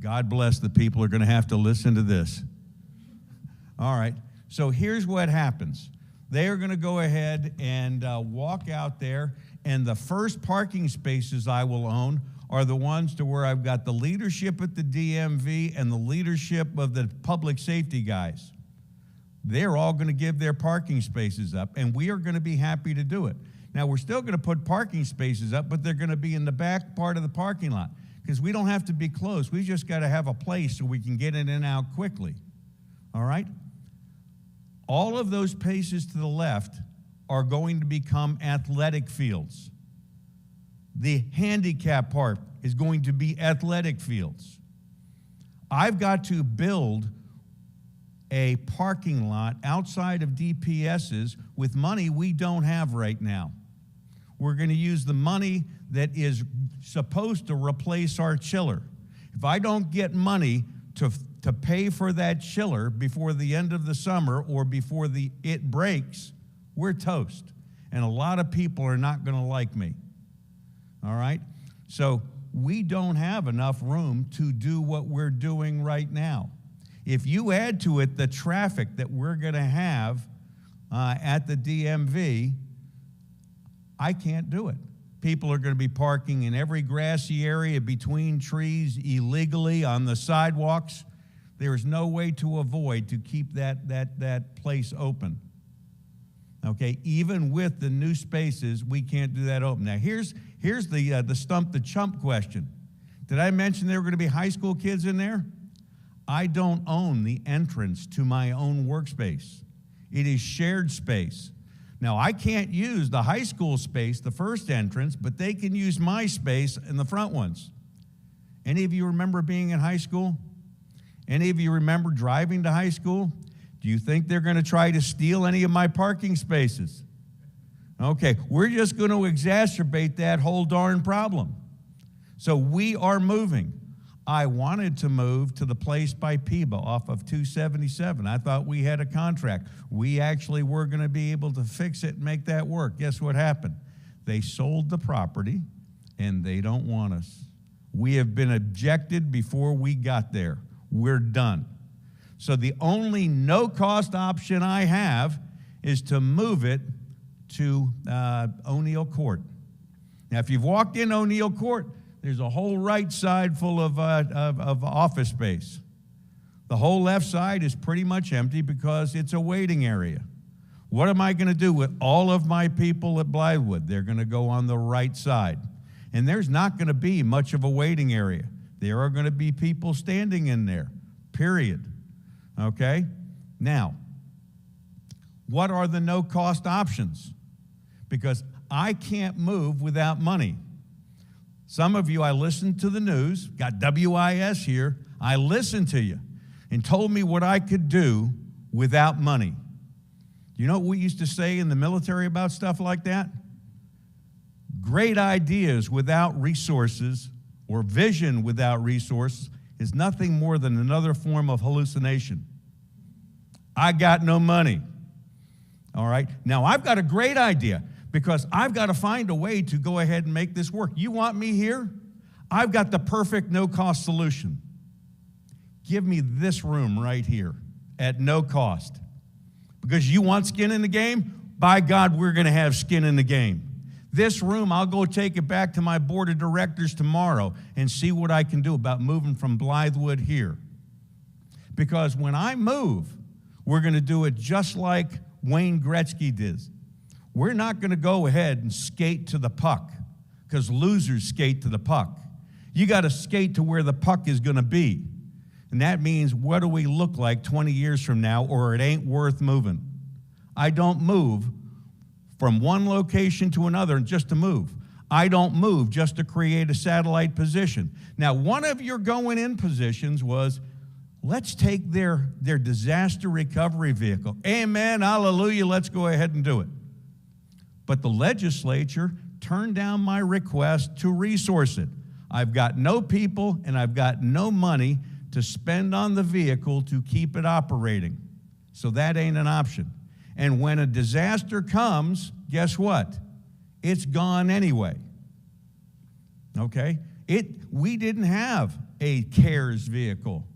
God bless the people who are going to have to listen to this. All right, so here's what happens. They are going to go ahead and walk out there, and the first parking spaces I will own are the ones to where I've got the leadership at the DMV and the leadership of the public safety guys. They're all going to give their parking spaces up, and we are going to be happy to do it. Now, we're still going to put parking spaces up, but they're going to be in the back part of the parking lot because we don't have to be close. We just got to have a place so we can get in and out quickly. All right? All of those spaces to the left are going to become athletic fields. The handicap part is going to be athletic fields. I've got to build a parking lot outside of DPS's with money we don't have right now. We're going to use the money that is supposed to replace our chiller. If I don't get money to pay for that chiller before the end of the summer or before it breaks, we're toast. And a lot of people are not going to like me. All right? So we don't have enough room to do what we're doing right now. If you add to it the traffic that we're going to have at the DMV, I can't do it. People are going to be parking in every grassy area between trees illegally on the sidewalks. There is no way to avoid to keep that place open. Okay, even with the new spaces, we can't do that open. Now, here's the stump the chump question. Did I mention there were going to be high school kids in there? I don't own the entrance to my own workspace. It is shared space. Now, I can't use the high school space, the first entrance, but they can use my space in the front ones. Any of you remember being in high school? Any of you remember driving to high school? Do you think they're going to try to steal any of my parking spaces? Okay, we're just going to exacerbate that whole darn problem. So we are moving. I wanted to move to the place by Peba off of 277. I thought we had a contract. We actually were going to be able to fix it and make that work. Guess what happened? They sold the property, and they don't want us. We have been objected before we got there. We're done. So the only no-cost option I have is to move it to O'Neill Court. Now, if you've walked in O'Neill Court, there's a whole right side full of office space. The whole left side is pretty much empty because it's a waiting area. What am I going to do with all of my people at Blythewood? They're going to go on the right side. And there's not going to be much of a waiting area. There are going to be people standing in there, period. Okay? Now, what are the no-cost options? Because I can't move without money. Some of you, I listened to the news, got WIS here. I listened to you and told me what I could do without money. You know what we used to say in the military about stuff like that? Great ideas without resources or vision without resources is nothing more than another form of hallucination. I got no money. All right? Now, I've got a great idea because I've got to find a way to go ahead and make this work. You want me here? I've got the perfect no-cost solution. Give me this room right here at no cost. Because you want skin in the game? By God, we're going to have skin in the game. This room, I'll go take it back to my board of directors tomorrow and see what I can do about moving from Blythewood here. Because when I move, we're going to do it just like Wayne Gretzky did. We're not going to go ahead and skate to the puck because losers skate to the puck. You got to skate to where the puck is going to be. And that means what do we look like 20 years from now or it ain't worth moving. I don't move from one location to another just to move. I don't move just to create a satellite position. Now, one of your going in positions was, let's take their disaster recovery vehicle. Amen, hallelujah, let's go ahead and do it. But the legislature turned down my request to resource it. I've got no people and I've got no money to spend on the vehicle to keep it operating. So that ain't an option. And when a disaster comes, guess what? It's gone anyway. Okay? We didn't have a CARES vehicle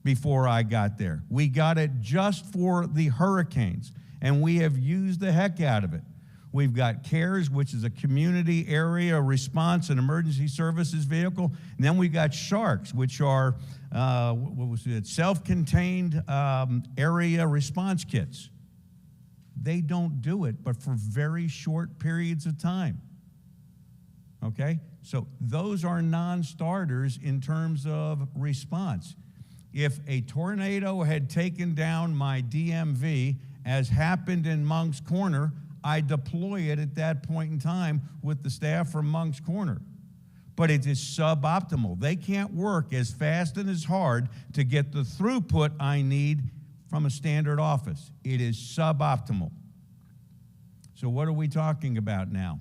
before I got there. We got it just for the hurricanes, and we have used the heck out of it. We've got CARES, which is a community area response and emergency services vehicle. And then we've got SHARCs, which are self-contained area response kits. They don't do it, but for very short periods of time. Okay? So those are non-starters in terms of response. If a tornado had taken down my DMV, as happened in Moncks Corner, I deploy it at that point in time with the staff from Moncks Corner. But it is suboptimal. They can't work as fast and as hard to get the throughput I need from a standard office. It is suboptimal. So what are we talking about now?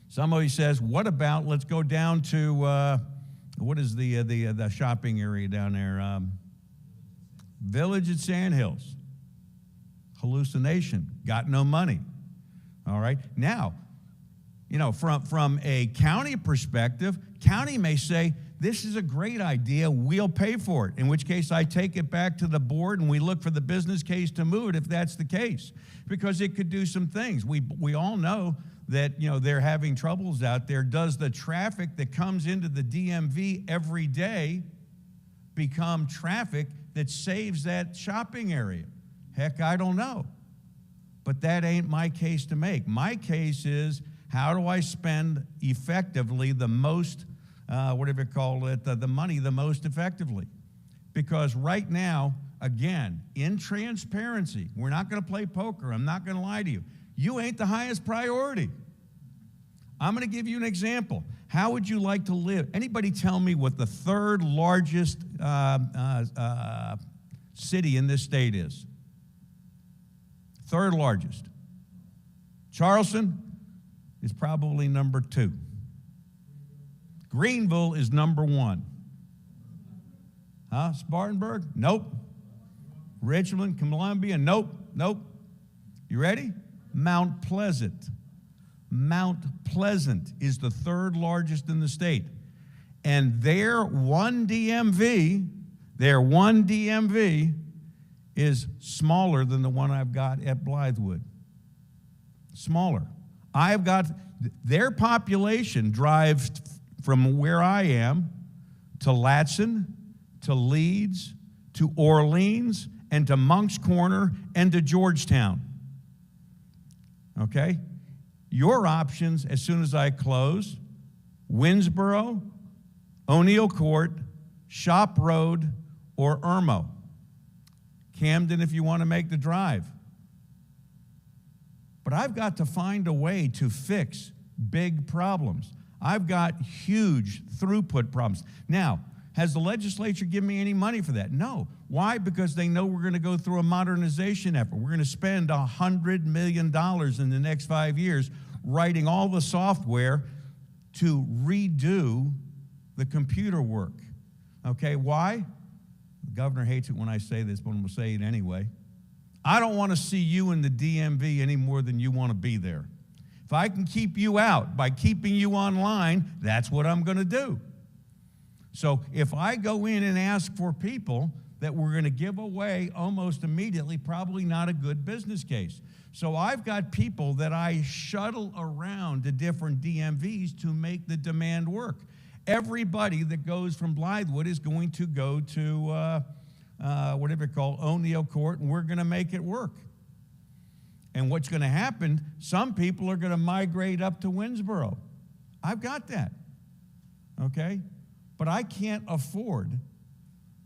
Somebody says, what about, let's go down to, what is the shopping area down there? Village at Sand Hills. Hallucination, got no money. All right, now, from a county perspective, county may say, this is a great idea, we'll pay for it, in which case I take it back to the board and we look for the business case to move it if that's the case, because it could do some things. We all know that they're having troubles out there. Does the traffic that comes into the DMV every day become traffic that saves that shopping area? Heck, I don't know. But that ain't my case to make. My case is, how do I spend effectively the most, the money the most effectively? Because right now, again, in transparency, we're not going to play poker. I'm not going to lie to you. You ain't the highest priority. I'm going to give you an example. How would you like to live? Anybody tell me what the third largest city in this state is? Third largest. Charleston is probably number 2. Greenville is number 1. Spartanburg? Nope. Richmond, Columbia? Nope. You ready? Mount Pleasant. Mount Pleasant is the third largest in the state. And their one DMV is smaller than the one I've got at Blythewood. Smaller. Their population drives from where I am to Latson, to Leeds, to Orleans, and to Moncks Corner, and to Georgetown. Okay? Your options, as soon as I close, Winnsboro, O'Neill Court, Shop Road, or Irmo. Camden if you want to make the drive. But I've got to find a way to fix big problems. I've got huge throughput problems. Now, has the legislature given me any money for that? No. Why? Because they know we're going to go through a modernization effort. We're going to spend $100 million in the next 5 years writing all the software to redo the computer work. Okay, why? The governor hates it when I say this, but I'm going to say it anyway. I don't want to see you in the DMV any more than you want to be there. If I can keep you out by keeping you online, that's what I'm going to do. So if I go in and ask for people that we're going to give away almost immediately, probably not a good business case. So I've got people that I shuttle around to different DMVs to make the demand work. Everybody that goes from Blythewood is going to go to O'Neill Court, and we're going to make it work. And what's going to happen, some people are going to migrate up to Winnsboro. I've got that, okay? But I can't afford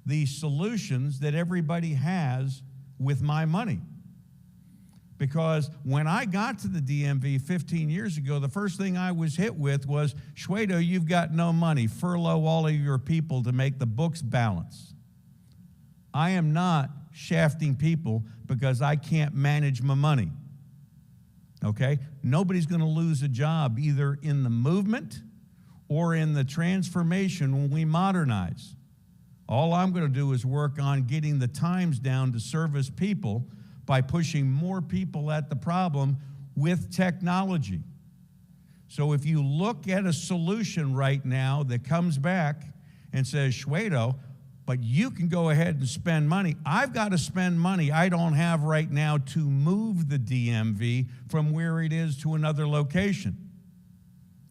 the solutions that everybody has with my money. Because when I got to the DMV 15 years ago, the first thing I was hit with was, Shwedo, you've got no money. Furlough all of your people to make the books balance. I am not shafting people because I can't manage my money. Okay? Nobody's going to lose a job either in the movement or in the transformation when we modernize. All I'm going to do is work on getting the times down to service people by pushing more people at the problem with technology. So if you look at a solution right now that comes back and says, Shwedo, but you can go ahead and spend money. I've got to spend money I don't have right now to move the DMV from where it is to another location.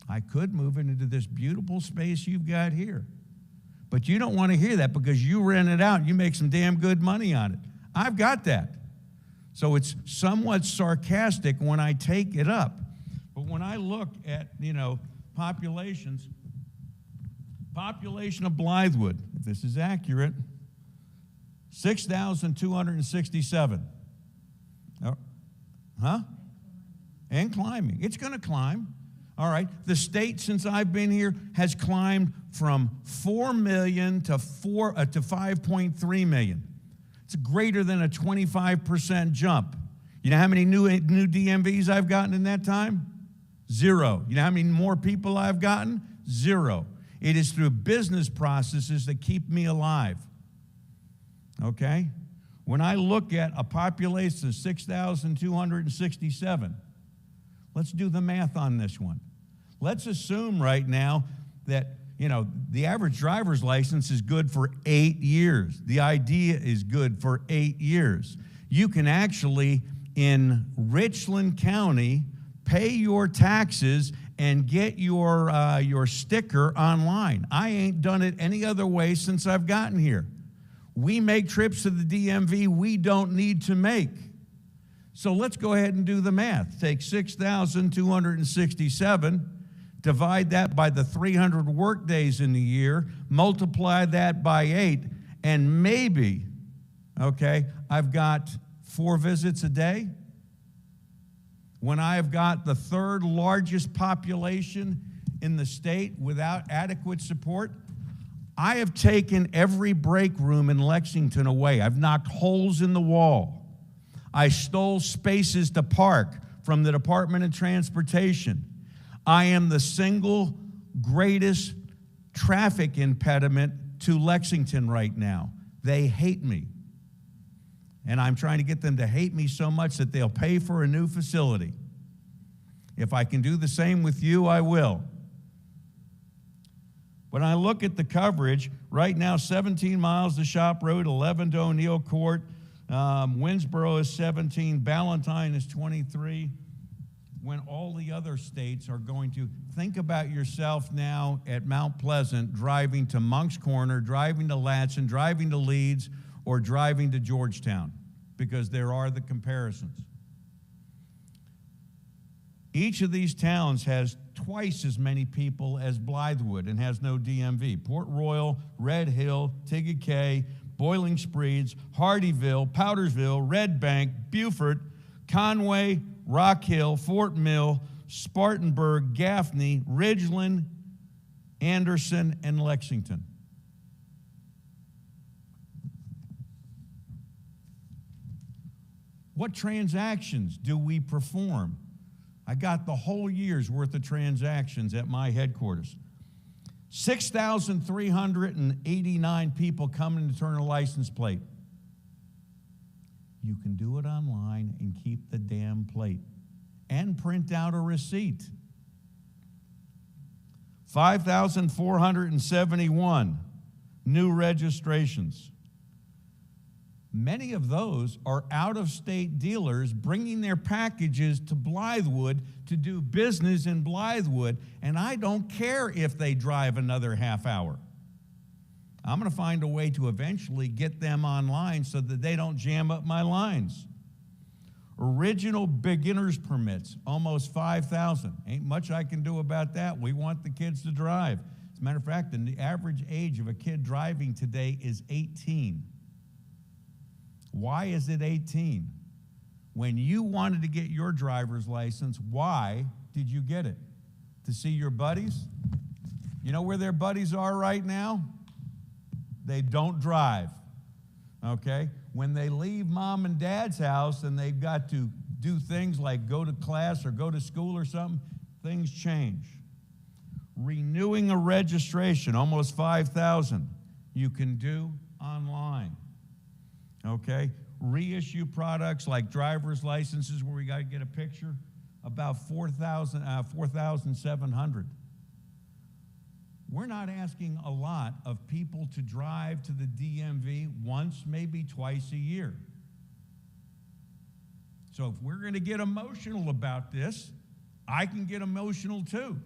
I could move it into this beautiful space you've got here. But you don't want to hear that because you rent it out and you make some damn good money on it. I've got that. So it's somewhat sarcastic when I take it up. But when I look at, population of Blythewood, if this is accurate, 6,267. And climbing. It's going to climb. All right. The state, since I've been here, has climbed from 4 million to 5.3 million. It's greater than a 25% jump. You know how many new DMVs I've gotten in that time? 0. You know how many more people I've gotten? 0. It is through business processes that keep me alive. Okay? When I look at a population of 6,267, let's do the math on this one. Let's assume right now that, the average driver's license is good for 8 years. The idea is good for 8 years. You can actually, in Richland County, pay your taxes and get your sticker online. I ain't done it any other way since I've gotten here. We make trips to the DMV we don't need to make. So let's go ahead and do the math. Take 6,267, divide that by the 300 work days in the year, multiply that by 8, and maybe, I've got 4 visits a day. When I've got the 3rd largest population in the state without adequate support, I have taken every break room in Lexington away. I've knocked holes in the wall. I stole spaces to park from the Department of Transportation. I am the single greatest traffic impediment to Lexington right now. They hate me. And I'm trying to get them to hate me so much that they'll pay for a new facility. If I can do the same with you, I will. When I look at the coverage, right now 17 miles to Shop Road, 11 to O'Neill Court, Winsboro is 17, Ballantyne is 23. When all the other states are going to think about yourself now at Mount Pleasant, driving to Moncks Corner, driving to Latson, driving to Leeds, or driving to Georgetown, because there are the comparisons. Each of these towns has twice as many people as Blythewood and has no DMV. Port Royal, Red Hill, Tigakay, Boiling Springs, Hardyville, Powdersville, Red Bank, Beaufort, Conway, Rock Hill, Fort Mill, Spartanburg, Gaffney, Ridgeland, Anderson, and Lexington. What transactions do we perform? I got the whole year's worth of transactions at my headquarters. 6,389 people coming to turn a license plate. You can do it online and keep the damn plate and print out a receipt. 5,471 new registrations. Many of those are out-of-state dealers bringing their packages to Blythewood to do business in Blythewood, and I don't care if they drive another half hour. I'm going to find a way to eventually get them online so that they don't jam up my lines. Original beginner's permits, almost 5,000. Ain't much I can do about that. We want the kids to drive. As a matter of fact, the average age of a kid driving today is 18. Why is it 18? When you wanted to get your driver's license, why did you get it? To see your buddies? You know where their buddies are right now? They don't drive, okay? When they leave mom and dad's house and they've got to do things like go to class or go to school or something, things change. Renewing a registration, almost 5,000, you can do online. Okay, reissue products like driver's licenses where we got to get a picture, about 4,700. we're not asking a lot of people to drive to the DMV once, maybe twice a year. So if we're going to get emotional about this, I can get emotional too.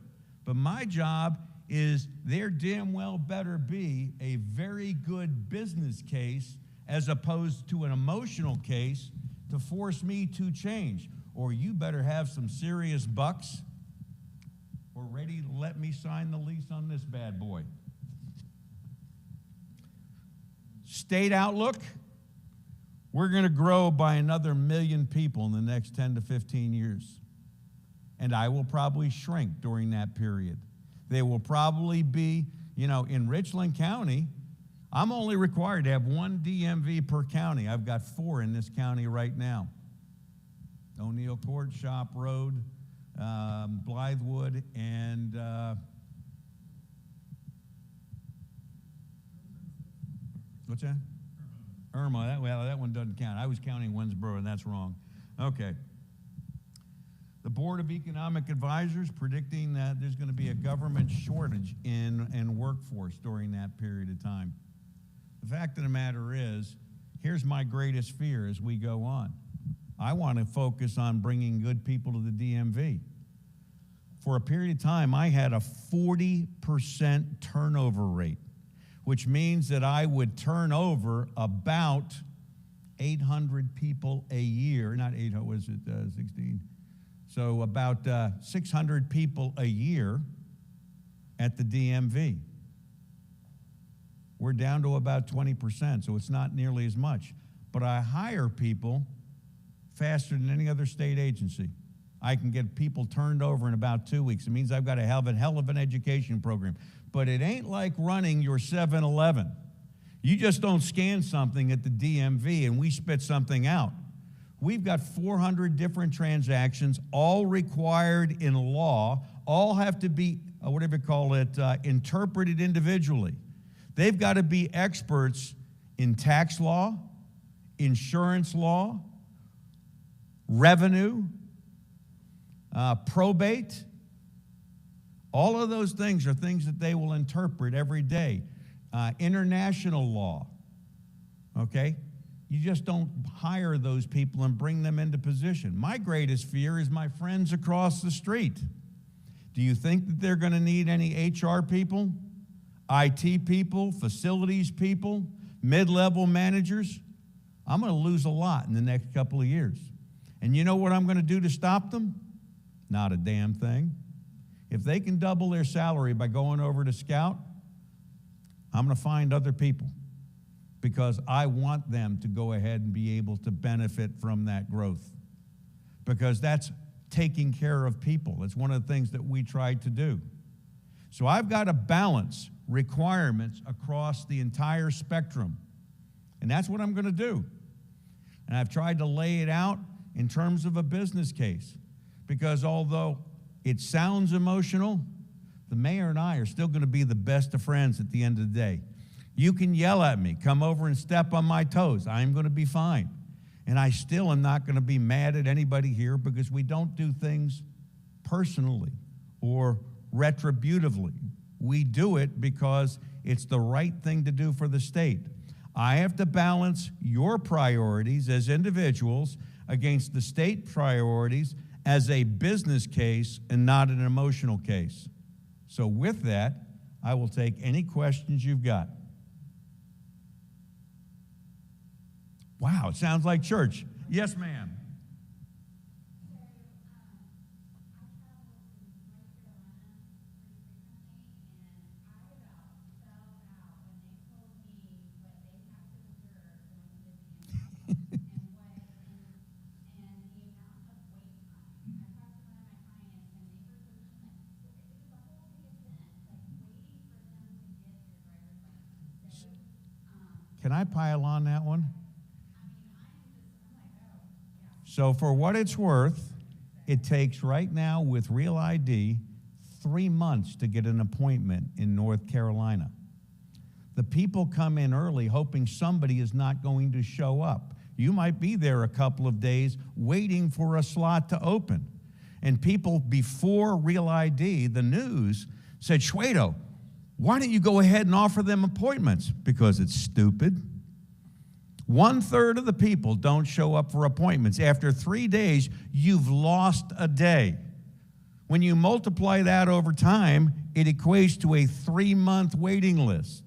But my job is there damn well better be a very good business case as opposed to an emotional case to force me to change. Or you better have some serious bucks or ready to let me sign the lease on this bad boy. State outlook, we're going to grow by another 1 million people in the next 10 to 15 years. And I will probably shrink during that period. They will probably be, in Richland County, I'm only required to have 1 DMV per county. I've got 4 in this county right now. O'Neill Court, Shop Road, Blythewood, and what's that? Irma. That one doesn't count. I was counting Winsboro, and that's wrong. Okay. The Board of Economic Advisors predicting that there's going to be a government shortage in workforce during that period of time. The fact of the matter is, here's my greatest fear as we go on. I want to focus on bringing good people to the DMV. For a period of time, I had a 40% turnover rate, which means that I would turn over about 800 people a year. Not 800, was it 16? So about 600 people a year at the DMV. We're down to about 20%, so it's not nearly as much. But I hire people faster than any other state agency. I can get people turned over in about 2 weeks. It means I've got to have a hell of an education program. But it ain't like running your 7-Eleven. You just don't scan something at the DMV and we spit something out. We've got 400 different transactions, all required in law, all have to be, interpreted individually. They've got to be experts in tax law, insurance law, revenue, probate. All of those things are things that they will interpret every day. International law, okay? You just don't hire those people and bring them into position. My greatest fear is my friends across the street. Do you think that they're going to need any HR people, IT people, facilities people, mid-level managers? I'm going to lose a lot in the next couple of years. And you know what I'm going to do to stop them? Not a damn thing. If they can double their salary by going over to Scout, I'm going to find other people because I want them to go ahead and be able to benefit from that growth because that's taking care of people. It's one of the things that we tried to do. So I've got to balance requirements across the entire spectrum, and that's what I'm going to do. And I've tried to lay it out in terms of a business case because although it sounds emotional, the mayor and I are still going to be the best of friends at the end of the day. You can yell at me, come over and step on my toes. I'm going to be fine. And I still am not going to be mad at anybody here because we don't do things personally or retributively. We do it because it's the right thing to do for the state. I have to balance your priorities as individuals against the state priorities as a business case and not an emotional case. So with that, I will take any questions you've got. Wow, it sounds like church. Yes, ma'am. Can I pile on that one? So for what it's worth, it takes right now with Real ID 3 months to get an appointment in North Carolina. The people come in early hoping somebody is not going to show up. You might be there a couple of days waiting for a slot to open. And people before Real ID, the news, said, Shwedo, Why don't you go ahead and offer them appointments? Because it's stupid. 1/3 of the people don't show up for appointments. After 3 days, you've lost a day. When you multiply that over time, it equates to a 3-month waiting list.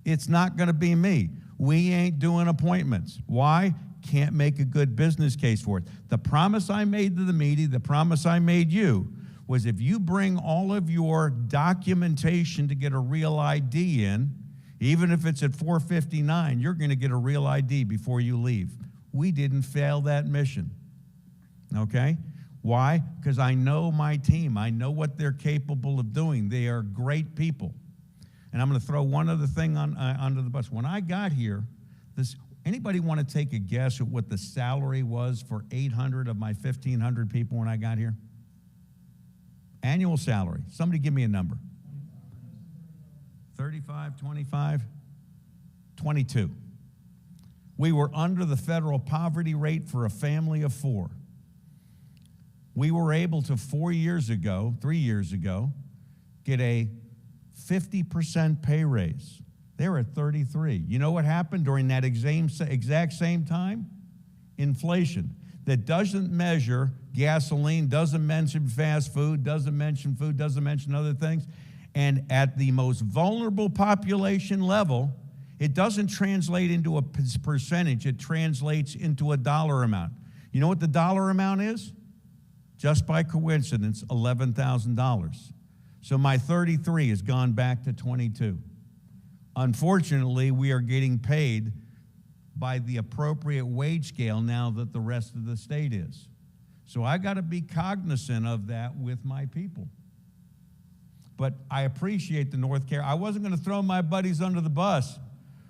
It's not going to be me. We ain't doing appointments. Why? Can't make a good business case for it. The promise I made to the meeting, the promise I made you, was if you bring all of your documentation to get a real ID in, even if it's at 4:59, you're going to get a real ID before you leave. We didn't fail that mission. Okay? Why? Because I know my team. I know what they're capable of doing. They are great people. And I'm going to throw one other thing under the bus. When I got here, anybody want to take a guess at what the salary was for 800 of my 1,500 people when I got here? Annual salary. Somebody give me a number. 35, 25, 22. We were under the federal poverty rate for a family of 4. We were able to 3 years ago, get a 50% pay raise. They were at 33. You know what happened during that exact same time? Inflation. That doesn't measure gasoline, doesn't mention fast food, doesn't mention other things. And at the most vulnerable population level, it doesn't translate into a percentage, it translates into a dollar amount. You know what the dollar amount is? Just by coincidence, $11,000. So my 33 has gone back to 22. Unfortunately, we are getting paid by the appropriate wage scale now that the rest of the state is. So I got to be cognizant of that with my people. But I appreciate the North Carolina. I wasn't going to throw my buddies under the bus,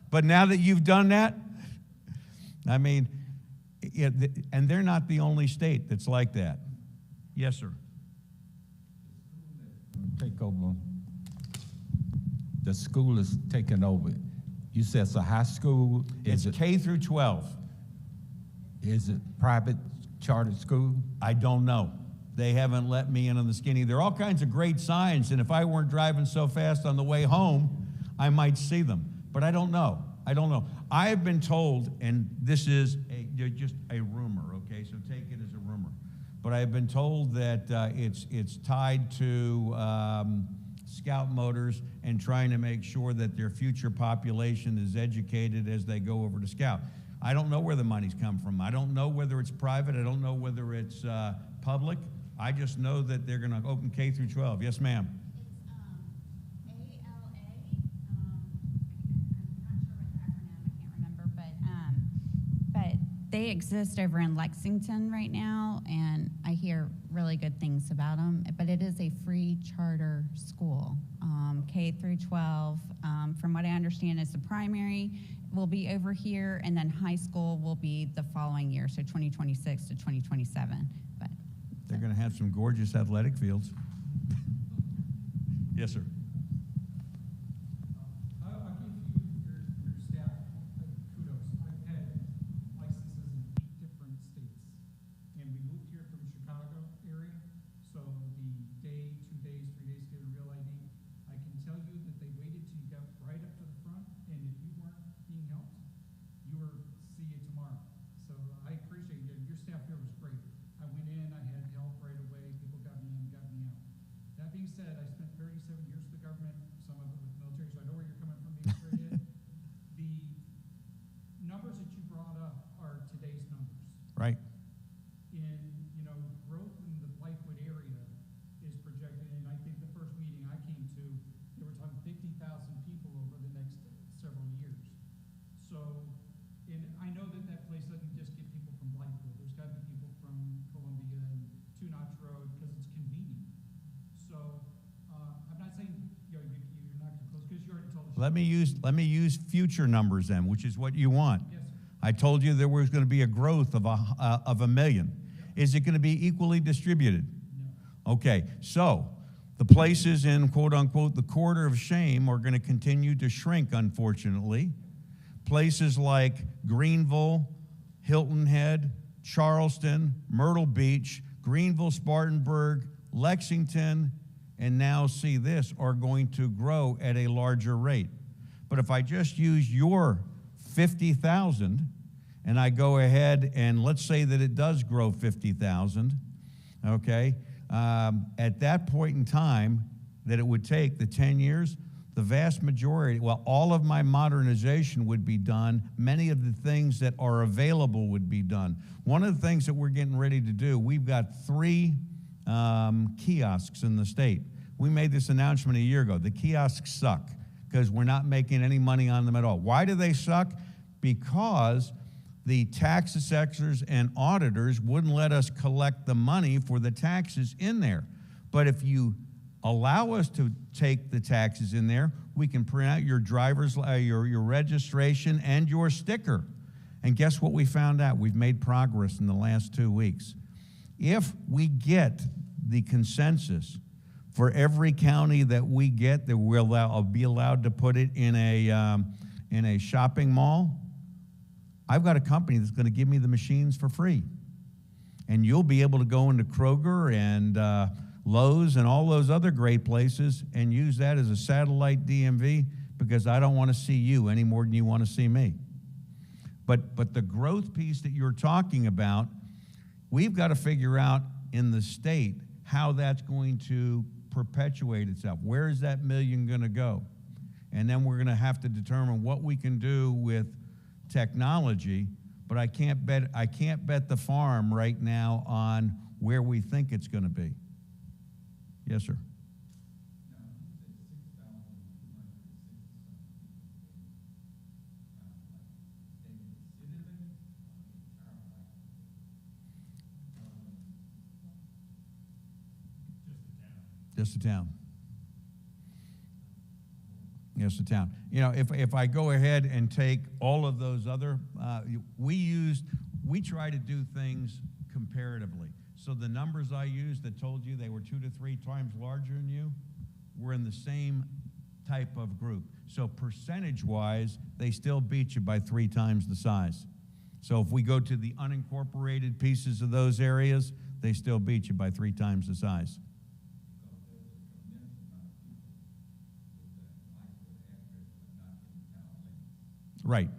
but now that you've done that, I mean, and they're not the only state that's like that. Yes, sir. Take over. The school is taking over. You said it's a high school. It's K through 12. Is it private charter school? I don't know. They haven't let me in on the skinny. There are all kinds of great signs, and if I weren't driving so fast on the way home, I might see them. But I don't know. I have been told, and this is just a rumor, okay? So take it as a rumor. But I have been told that it's tied to Scout Motors and trying to make sure that their future population is educated as they go over to Scout. I don't know where the money's come from. I don't know whether it's private. I don't know whether it's public. I just know that they're going to open K through 12. Yes, ma'am. It's ALA. I'm not sure what the acronym. I can't remember, but they exist over in Lexington right now, and I hear really good things about them. But it is a free charter school, K through 12. From what I understand, is the primary will be over here, and then high school will be the following year, so 2026 to 2027. But they're going to have some gorgeous athletic fields. Yes, sir. I'll give you your staff kudos. I've had licenses in 8 different states, and we moved here from Chicago area, so the day, 2 days, 3 days to get a real ID. I can tell you that they waited till you got right up to the front, and if you weren't being helped, you were see you tomorrow. So I appreciate you. Your staff here was great. I went in, I had help right away. People got me in, got me out. That being said, I spent 37 years with the government, some of it with the military, so I know where you're coming from being created. The numbers that you brought up are today's numbers. Right. In, growth in the Blythewood area is projected, and I think the first meeting I came to, they were talking 50,000 people over the next several years. So, and I know that place doesn't just get people from Blythewood. There's got to be people from Columbia and Two Notch Road because it's convenient. So, I'm not saying you're not going to close because you already told us. Let me use future numbers then, which is what you want. Yes, sir. I told you there was going to be a growth of a million. Yep. Is it going to be equally distributed? No. Okay, so the places in quote unquote the quarter of shame are going to continue to shrink, unfortunately. Places like Greenville, Hilton Head, Charleston, Myrtle Beach, Greenville, Spartanburg, Lexington, and now see this are going to grow at a larger rate. But if I just use your 50,000 and I go ahead and let's say that it does grow 50,000, okay, at that point in time that it would take the 10 years, the vast majority, well, all of my modernization would be done. Many of the things that are available would be done. One of the things that we're getting ready to do, we've got 3 kiosks in the state. We made this announcement a year ago. The kiosks suck because we're not making any money on them at all. Why do they suck? Because the tax assessors and auditors wouldn't let us collect the money for the taxes in there. But if you allow us to take the taxes in there, we can print out your your registration and your sticker. And guess what we found out? We've made progress in the last 2 weeks. If we get the consensus for every county that we get that we'll be allowed to put it in a shopping mall, I've got a company that's going to give me the machines for free. And you'll be able to go into Kroger and Lowe's and all those other great places and use that as a satellite DMV because I don't want to see you any more than you want to see me. But the growth piece that you're talking about, we've got to figure out in the state how that's going to perpetuate itself. Where is that million going to go? And then we're going to have to determine what we can do with technology, but I can't bet the farm right now on where we think it's going to be. Yes, sir. Just a town. Yes, a town. You know, if I go ahead and take all of those other, we try to do things comparatively. So the numbers I used that told you they were 2 to 3 times larger than you, were in the same type of group. So percentage-wise, they still beat you by 3 times the size. So if we go to the unincorporated pieces of those areas, they still beat you by 3 times the size. Right.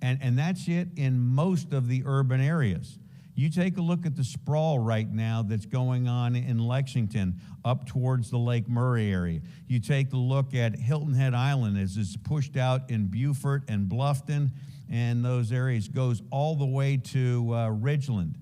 And that's it in most of the urban areas. You take a look at the sprawl right now that's going on in Lexington up towards the Lake Murray area. You take a look at Hilton Head Island as it's pushed out in Beaufort and Bluffton and those areas, goes all the way to Ridgeland.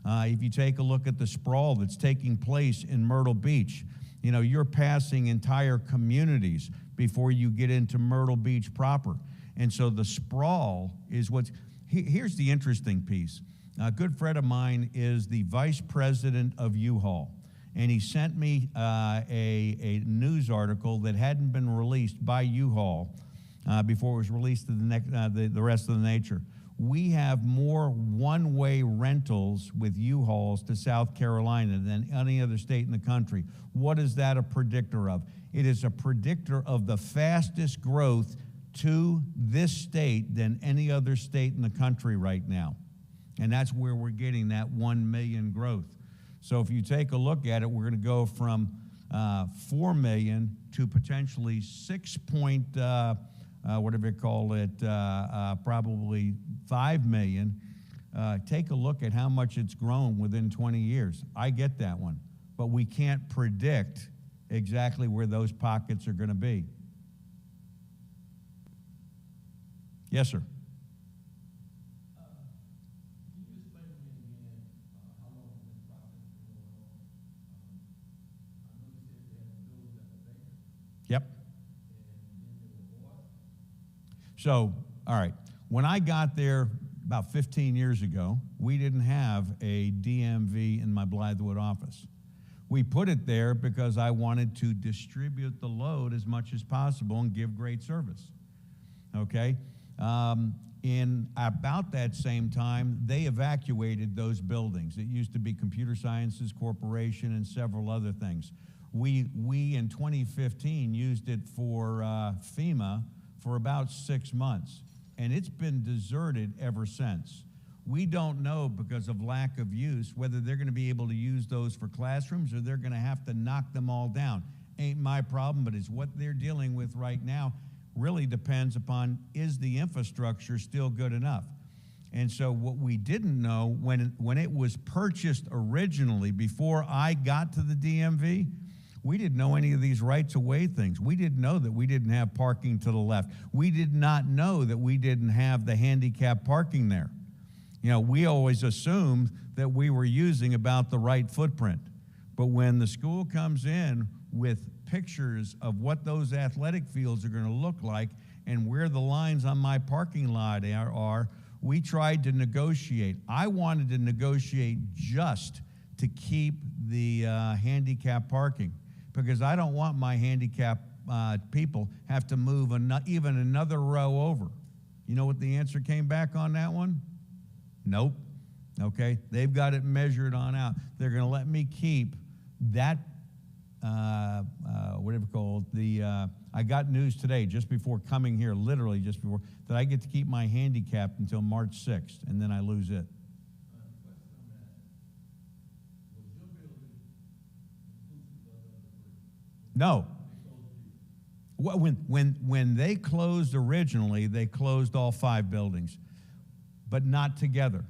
If you take a look at the sprawl that's taking place in Myrtle Beach, you know, you're passing entire communities before you get into Myrtle Beach proper. And so the sprawl is what's, here's the interesting piece. A good friend of mine is the vice president of U-Haul, and he sent me a news article that hadn't been released by U-Haul before it was released to the rest of the nature. We have more one-way rentals with U-Hauls to South Carolina than any other state in the country. What is that a predictor of? It is a predictor of the fastest growth to this state than any other state in the country right now. And that's where we're getting that 1 million growth. So if you take a look at it, we're going to go from 4 million to potentially 6 point, whatever you call it, probably 5 million. Take a look at how much it's grown within 20 years. I get that one. But we can't predict exactly where those pockets are going to be. Yes, sir. Can you explain to me again how long this process is going on? I know you said they had buildings that were vacant. Yep. And then they were bought. So, all right, when I got there about 15 years ago, we didn't have a DMV in my Blythewood office. We put it there because I wanted to distribute the load as much as possible and give great service, okay? In about that same time, they evacuated those buildings. It used to be Computer Sciences Corporation and several other things. We in 2015 used it for FEMA for about 6 months, and it's been deserted ever since. We don't know, because of lack of use, whether they're going to be able to use those for classrooms or they're going to have to knock them all down. ain't my problem, but it's what they're dealing with right now. Really depends upon, is the infrastructure still good enough? And so what we didn't know when it was purchased originally, before I got to the DMV, we didn't know any of these rights-of-way things. We didn't know that we didn't have parking to the left. We did not know that we didn't have the handicap parking there. You know, we always assumed that we were using about the right footprint. But when the school comes in with pictures of what those athletic fields are going to look like and where the lines on my parking lot are, we tried to negotiate. I wanted to negotiate just to keep the handicap parking, because I don't want my handicap people have to move even another row over. You know what the answer came back on that one? Nope. Okay, they've got it measured on out. They're going to let me keep that, whatever it's called, I got news today, just before coming here, literally just before, that I get to keep my handicap until March 6th, and then I lose it. No. When they closed originally, they closed all 5 buildings, but not together.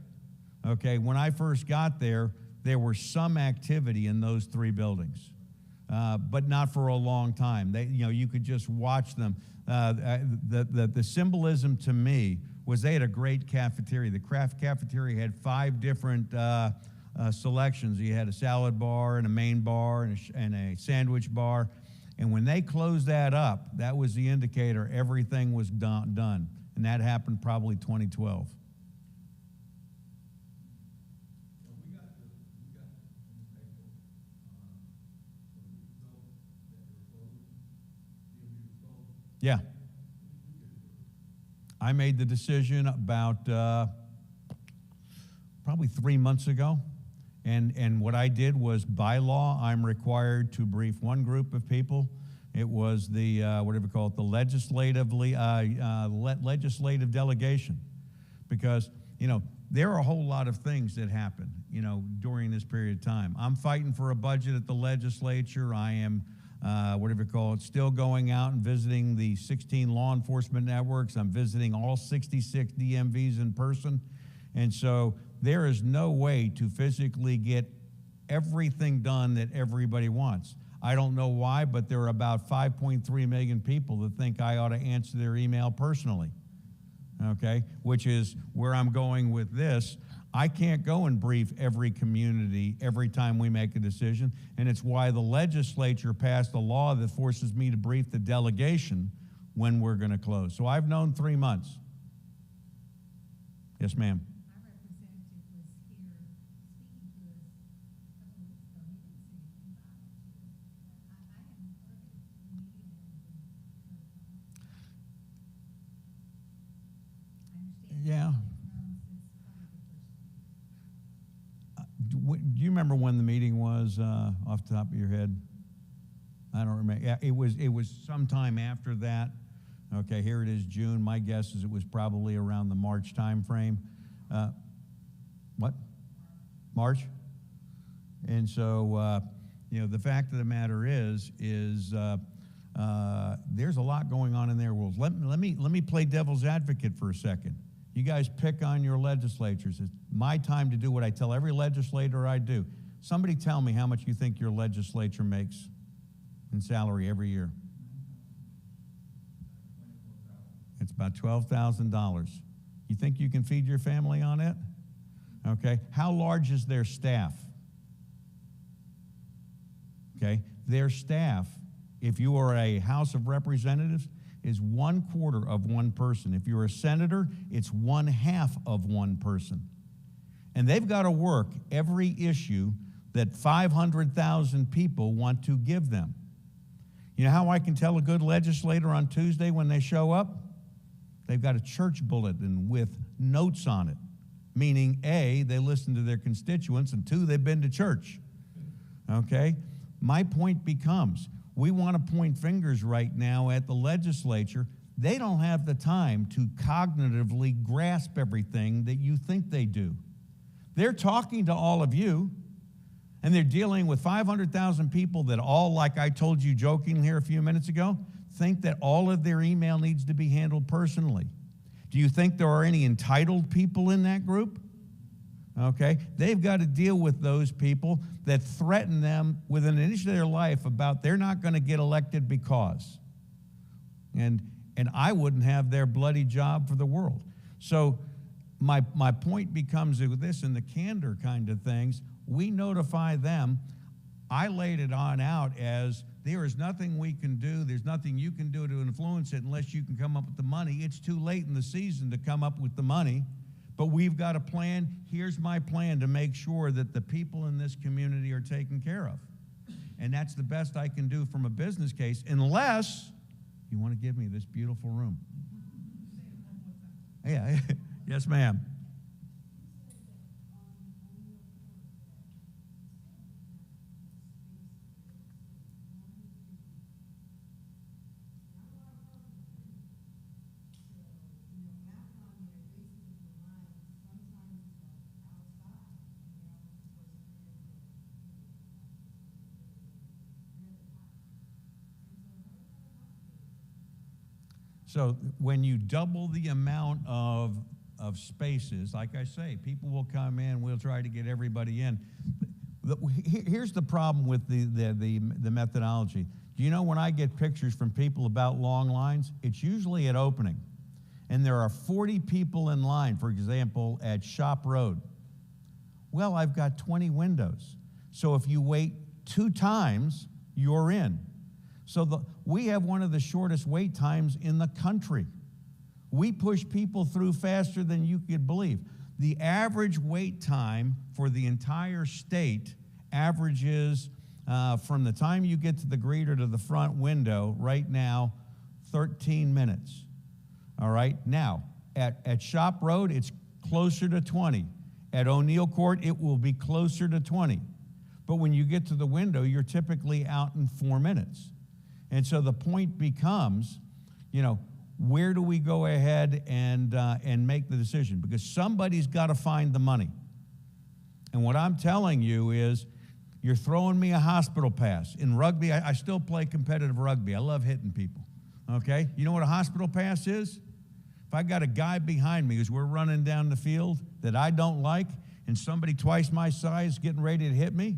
Okay, when I first got there, there were some activity in those 3 buildings, but not for a long time. You could just watch them. The symbolism to me was they had a great cafeteria. The craft cafeteria had 5 different selections. You had a salad bar and a main bar and a sandwich bar. And when they closed that up, that was the indicator everything was done. And that happened probably 2012. Yeah. I made the decision about probably 3 months ago. And what I did was, by law, I'm required to brief one group of people. It was the, the legislative delegation. Because, there are a whole lot of things that happen, during this period of time. I'm fighting for a budget at the legislature. I am, still going out and visiting the 16 law enforcement networks. I'm visiting all 66 DMVs in person. And so there is no way to physically get everything done that everybody wants. I don't know why, but there are about 5.3 million people that think I ought to answer their email personally, okay? Which is where I'm going with this. I can't go and brief every community every time we make a decision, and it's why the legislature passed a law that forces me to brief the delegation when we're going to close. So I've known 3 months. Yes, ma'am. Yeah. Do you remember when the meeting was, off the top of your head? I don't remember. Yeah, it was sometime after that. Okay, here it is, June. My guess is it was probably around the March time frame. What? March? And so, the fact of the matter is there's a lot going on in their world. Let me play devil's advocate for a second. You guys pick on your legislatures. It's my time to do what I tell every legislator I do. Somebody tell me how much you think your legislature makes in salary every year. It's about $12,000. You think you can feed your family on it? Okay. How large is their staff? Okay. Their staff, if you are a House of Representatives, is 1/4 of one person. If you're a senator, it's 1/2 of one person. And they've got to work every issue that 500,000 people want to give them. You know how I can tell a good legislator on Tuesday when they show up? They've got a church bulletin with notes on it, meaning A, they listen to their constituents, and 2, they've been to church. Okay? My point becomes, we want to point fingers right now at the legislature. They don't have the time to cognitively grasp everything that you think they do. They're talking to all of you, And they're dealing with 500,000 people that all, like I told you joking here a few minutes ago, think that all of their email needs to be handled personally. Do you think there are any entitled people in that group? Okay, they've got to deal with those people that threaten them within an inch of their life about they're not going to get elected because. And I wouldn't have their bloody job for the world. So my point becomes with this, in the candor kind of things, we notify them. I laid it on out as there is nothing we can do, there's nothing you can do to influence it unless you can come up with the money. It's too late in the season to come up with the money, but we've got a plan. Here's my plan to make sure that the people in this community are taken care of. And that's the best I can do from a business case, unless you want to give me this beautiful room. Yeah, yes, ma'am. So when you double the amount of spaces, like I say, people will come in, we'll try to get everybody in. Here's the problem with the methodology. Do you know when I get pictures from people about long lines, it's usually at opening. And there are 40 people in line, for example, at Shop Road. Well, I've got 20 windows. So if you wait 2 times, you're in. So we have one of the shortest wait times in the country. We push people through faster than you could believe. The average wait time for the entire state averages from the time you get to the greeter to the front window right now, 13 minutes. All right? Now, at Shop Road, it's closer to 20. At O'Neill Court, it will be closer to 20. But when you get to the window, you're typically out in 4 minutes. And so the point becomes, where do we go ahead and make the decision? Because somebody's got to find the money. And what I'm telling you is, you're throwing me a hospital pass. In rugby, I still play competitive rugby. I love hitting people, okay? You know what a hospital pass is? If I got a guy behind me as we're running down the field that I don't like, and somebody twice my size getting ready to hit me,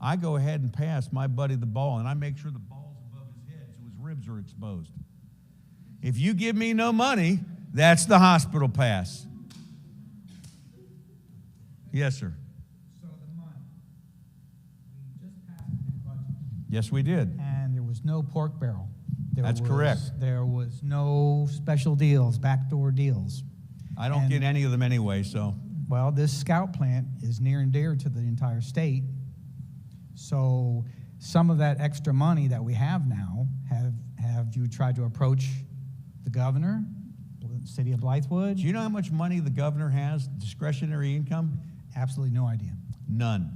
I go ahead and pass my buddy the ball, and I make sure the ball's above his head so his ribs are exposed. If you give me no money, that's the hospital pass. Yes, sir. So the money, we just passed the budget, Yes, we did. and there was no pork barrel. That's correct. There was no special deals, backdoor deals. I don't And- get any of them anyway, so. Well, this scout plant is near and dear to the entire state. So some of that extra money that we have now, have you tried to approach the governor, the city of Blythewood? Do you know how much money the governor has, discretionary income? Absolutely no idea. None.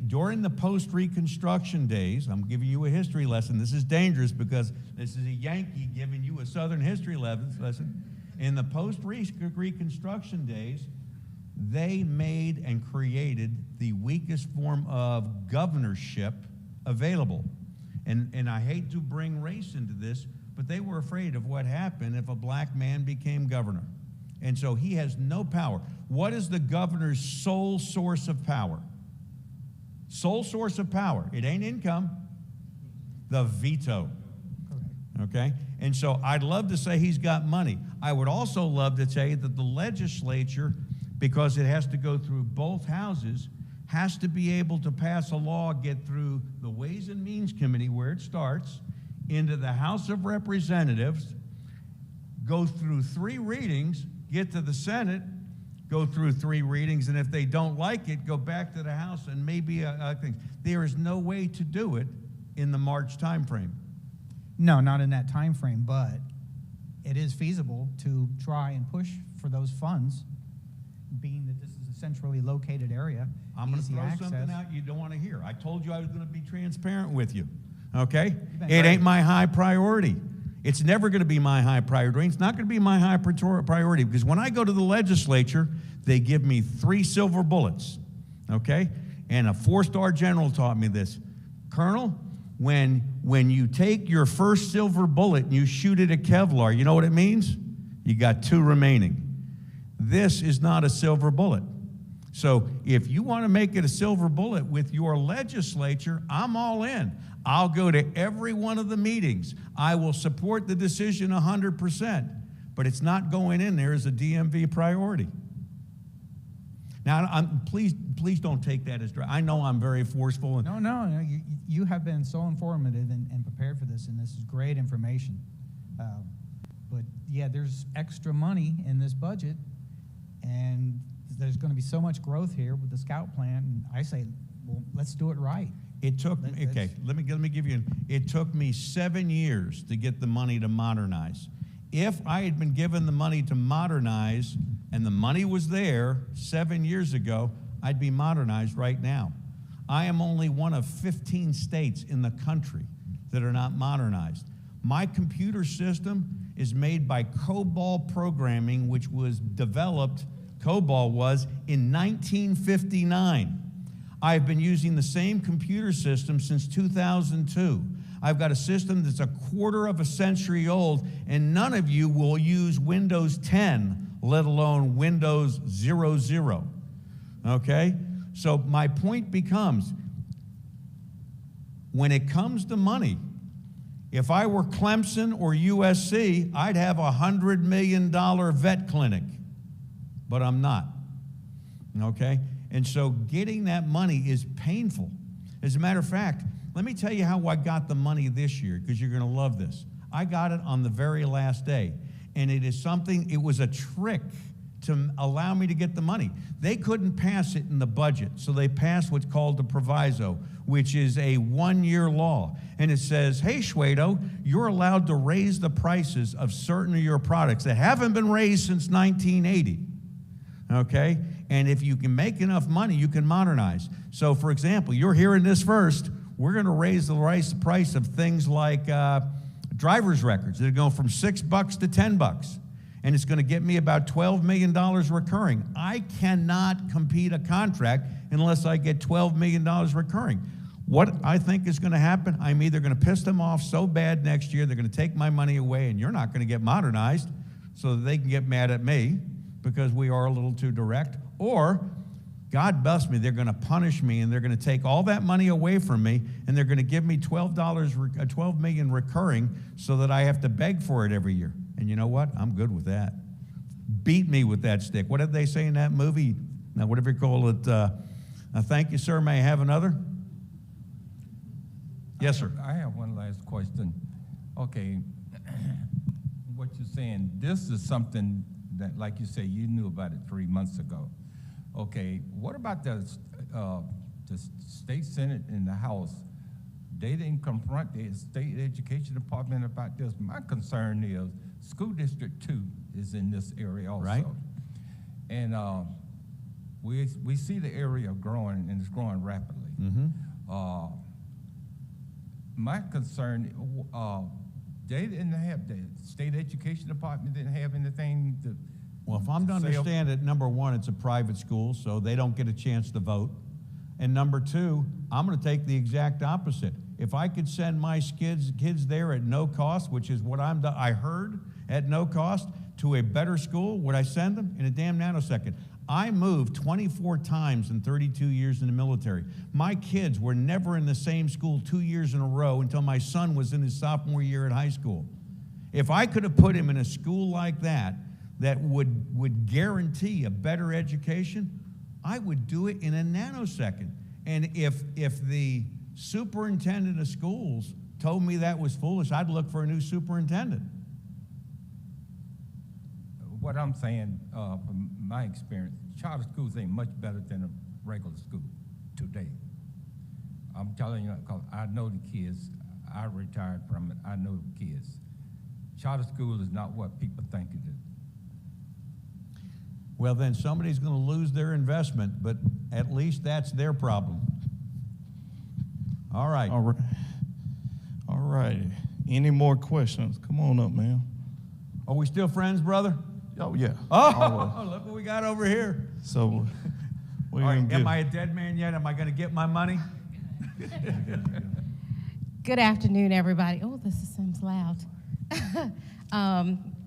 During the post-Reconstruction days, I'm giving you a history lesson. This is dangerous because this is a Yankee giving you a Southern history lesson. In the post-Reconstruction days, they made and created the weakest form of governorship available. And I hate to bring race into this, but they were afraid of what happened if a black man became governor. And so he has no power. What is the governor's sole source of power? Sole source of power. It ain't income. The veto. Okay? And so I'd love to say he's got money. I would also love to tell you that the legislature, because it has to go through both houses, has to be able to pass a law, get through the Ways and Means Committee where it starts, into the House of Representatives, go through 3 readings, get to the Senate, go through 3 readings, and if they don't like it, go back to the House and maybe things. There is no way to do it in the March timeframe. No, not in that time frame, but it is feasible to try and push for those funds, being that this is a centrally located area. I'm going to easy throw access. something out you don't want to hear. I told you I was going to be transparent with you, okay? been It great. ain't my high priority. It's never going to be my high priority. It's not going to be my high priority because when I go to the legislature, they give me 3 silver bullets, okay? And a 4-star general taught me this. Colonel, when you take your first silver bullet and you shoot it at Kevlar, you know what it means? You got 2 remaining. This is not a silver bullet. So if you want to make it a silver bullet with your legislature, I'm all in. I'll go to every one of the meetings. I will support the decision 100%, but it's not going in there as a DMV priority. Now, please don't take that as dry. I know I'm very forceful. And No, you have been so informative and prepared for this, and this is great information. But yeah, there's extra money in this budget, and there's going to be so much growth here with the scout plan. And I say, well, let's do it right. It took okay. Let me give you. It took me 7 years to get the money to modernize. If I had been given the money to modernize, and the money was there 7 years ago, I'd be modernized right now. I am only one of 15 states in the country that are not modernized. My computer system is made by COBOL programming, which was developed, COBOL was, in 1959. I've been using the same computer system since 2002. I've got a system that's a quarter of a century old, and none of you will use Windows 10, let alone Windows 00. Okay? So my point becomes, when it comes to money, if I were Clemson or USC, I'd have a $100 million vet clinic, but I'm not. Okay? And so getting that money is painful. As a matter of fact, let me tell you how I got the money this year, because you're going to love this. I got it on the very last day, and it was a trick to allow me to get the money. They couldn't pass it in the budget, so they passed what's called the proviso, which is a 1-year law. And it says, hey, Schwedo, you're allowed to raise the prices of certain of your products that haven't been raised since 1980, okay? And if you can make enough money, you can modernize. So, for example, you're hearing this first. We're going to raise the price of things like driver's records. They're going from $6 to $10. And it's going to get me about $12 million recurring. I cannot compete a contract unless I get $12 million recurring. What I think is going to happen, I'm either going to piss them off so bad next year, they're going to take my money away, and you're not going to get modernized so that they can get mad at me because we are a little too direct, or God bless me, they're going to punish me, and they're going to take all that money away from me, and they're going to give me $12 million recurring so that I have to beg for it every year. And you know what? I'm good with that. Beat me with that stick. What did they say in that movie? Now, whatever you call it, thank you, sir. May I have another? Yes, sir. I have one last question. Okay, what you're saying, this is something that, like you say, you knew about it 3 months ago. Okay, what about the state senate and the House? They didn't confront the state education department about this. My concern is School District 2 is in this area also. Right. And we see the area growing, and it's growing rapidly. Mm-hmm. My concern, they didn't have, the state education department didn't have anything to. Well, if I'm to understand it, number one, it's a private school, so they don't get a chance to vote. And number two, I'm going to take the exact opposite. If I could send my kids there at no cost, which is what I heard at no cost, to a better school, would I send them? In a damn nanosecond. I moved 24 times in 32 years in the military. My kids were never in the same school 2 years in a row until my son was in his sophomore year at high school. If I could have put him in a school like that would guarantee a better education, I would do it in a nanosecond. And if the superintendent of schools told me that was foolish, I'd look for a new superintendent. What I'm saying, from my experience, charter schools ain't much better than a regular school today. I'm telling you, because I know the kids. I retired from it. I know the kids. Charter school is not what people think it is. Well, then somebody's going to lose their investment, but at least that's their problem. All right. All right. All right. Any more questions? Come on up, man. Are we still friends, brother? Oh, yeah. Oh, look what we got over here. So We're All right, gonna am give- I a dead man yet? Am I going to get my money? Good afternoon, everybody. Oh, this seems loud.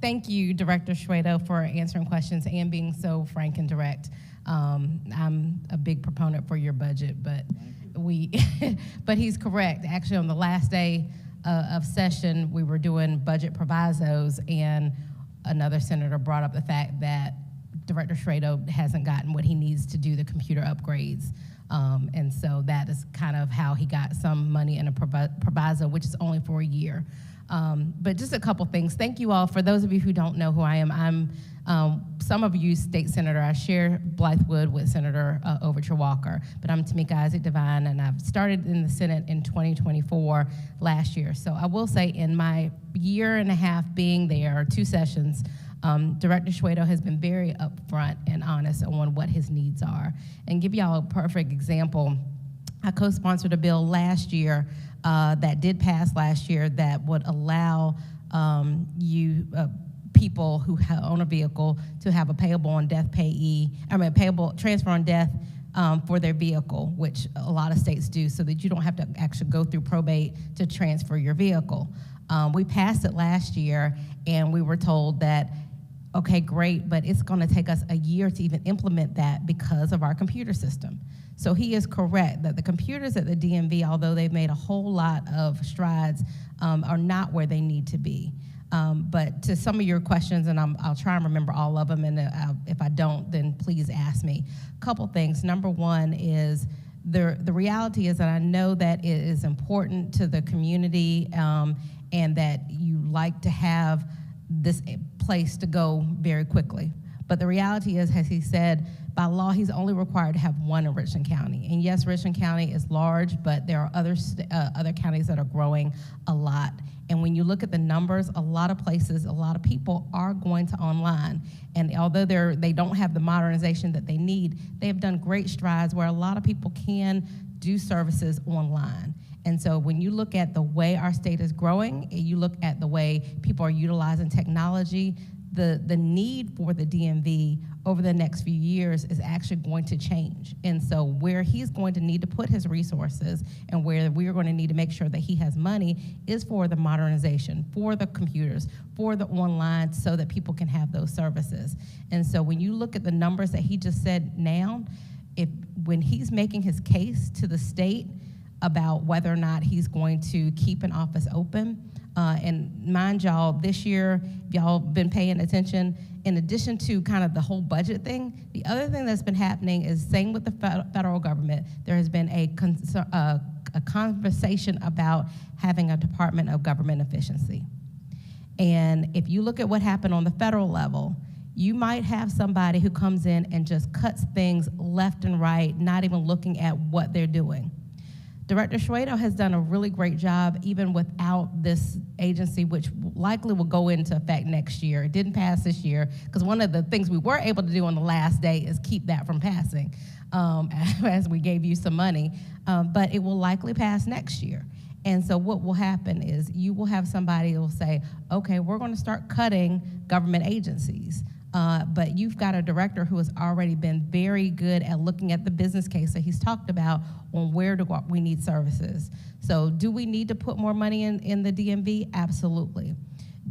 Thank you, Director Schwedo, for answering questions and being so frank and direct. I'm a big proponent for your budget, but but he's correct. Actually, on the last day of session, we were doing budget provisos, and another senator brought up the fact that Director Schwedo hasn't gotten what he needs to do the computer upgrades. And so that is kind of how he got some money in a proviso, which is only for a year. But just a couple things. Thank you all. For those of you who don't know who I am, I'm some of you state senator. I share Blythewood with Senator Overture Walker, but I'm Tamika Isaac Devine, and I've started in the Senate in 2024 last year. So I will say in my year and a half being there, 2 sessions, Director Schwedo has been very upfront and honest on what his needs are. And give y'all a perfect example, I co-sponsored a bill last year that did pass last year that would allow people who own a vehicle to have a payable on death payable transfer on death for their vehicle, which a lot of states do, so that you don't have to actually go through probate to transfer your vehicle. We passed it last year, and we were told that, okay, great, but it's going to take us a year to even implement that because of our computer system. So he is correct that the computers at the DMV, although they've made a whole lot of strides, are not where they need to be. But to some of your questions, and I'll try and remember all of them, and if I don't, then please ask me. A couple things. Number one is the reality is that I know that it is important to the community and that you like to have this place to go very quickly. But the reality is, as he said, by law, he's only required to have one in Richland County. And yes, Richland County is large, but there are other counties that are growing a lot. And when you look at the numbers, a lot of places, a lot of people are going to online. And although they don't have the modernization that they need, they have done great strides where a lot of people can do services online. And so when you look at the way our state is growing, and you look at the way people are utilizing technology, the need for the DMV over the next few years is actually going to change. And so where he's going to need to put his resources and where we're going to need to make sure that he has money is for the modernization, for the computers, for the online, so that people can have those services. And so when you look at the numbers that he just said now, when he's making his case to the state about whether or not he's going to keep an office open, and mind y'all, this year, if y'all been paying attention, in addition to kind of the whole budget thing, the other thing that's been happening is, same with the federal government, there has been a conversation about having a Department of Government Efficiency. And if you look at what happened on the federal level, you might have somebody who comes in and just cuts things left and right, not even looking at what they're doing. Director Schwedo has done a really great job even without this agency, which likely will go into effect next year. It didn't pass this year, because one of the things we were able to do on the last day is keep that from passing, as we gave you some money, but it will likely pass next year. And so what will happen is you will have somebody who will say, okay, we're going to start cutting government agencies. But you've got a director who has already been very good at looking at the business case that he's talked about on where we need services. So do we need to put more money in the DMV? Absolutely.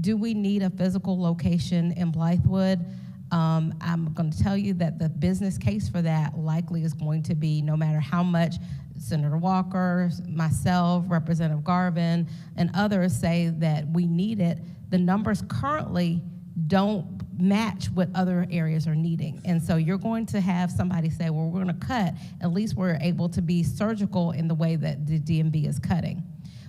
Do we need a physical location in Blythewood? I'm going to tell you that the business case for that likely is going to be, no matter how much Senator Walker, myself, Representative Garvin, and others say that we need it, the numbers currently don't match what other areas are needing. And so you're going to have somebody say, well, we're going to cut. At least we're able to be surgical in the way that the DMV is cutting.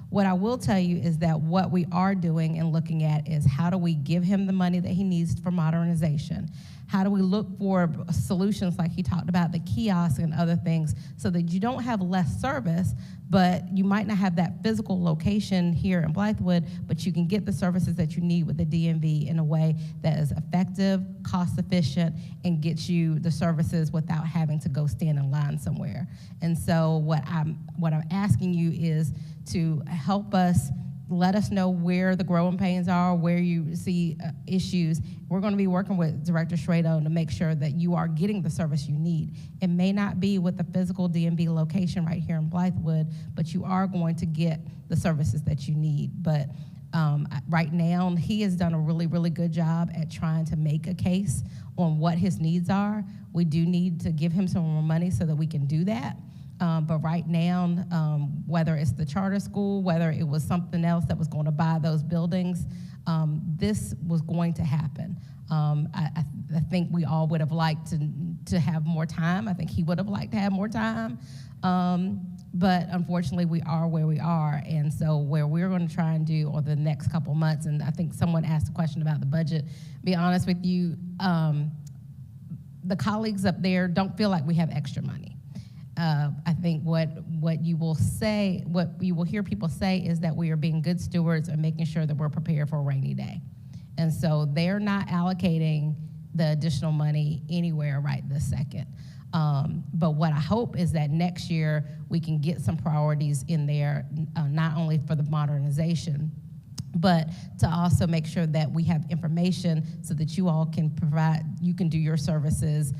What I will tell you is that what we are doing and looking at is, how do we give him the money that he needs for modernization? How do we look for solutions like he talked about, the kiosks and other things, so that you don't have less service, but you might not have that physical location here in Blythewood, but you can get the services that you need with the DMV in a way that is effective, cost efficient, and gets you the services without having to go stand in line somewhere. And so what I'm asking you is to help us let us know where the growing pains are, where you see issues. We're going to be working with Director Schrader to make sure that you are getting the service you need. It may not be with the physical DMV location right here in Blythewood, but you are going to get the services that you need. But right now, he has done a really, really good job at trying to make a case on what his needs are. We do need to give him some more money so that we can do that. But right now, whether it's the charter school, whether it was something else that was going to buy those buildings, this was going to happen. I think we all would have liked to have more time. I think he would have liked to have more time. But unfortunately, we are where we are. And so where we're going to try and do over the next couple months, and I think someone asked a question about the budget, be honest with you, the colleagues up there don't feel like we have extra money. I think what you will hear people say is that we are being good stewards and making sure that we're prepared for a rainy day. And so they're not allocating the additional money anywhere right this second. But what I hope is that next year we can get some priorities in there, not only for the modernization, but to also make sure that we have information so that you all can you can do your services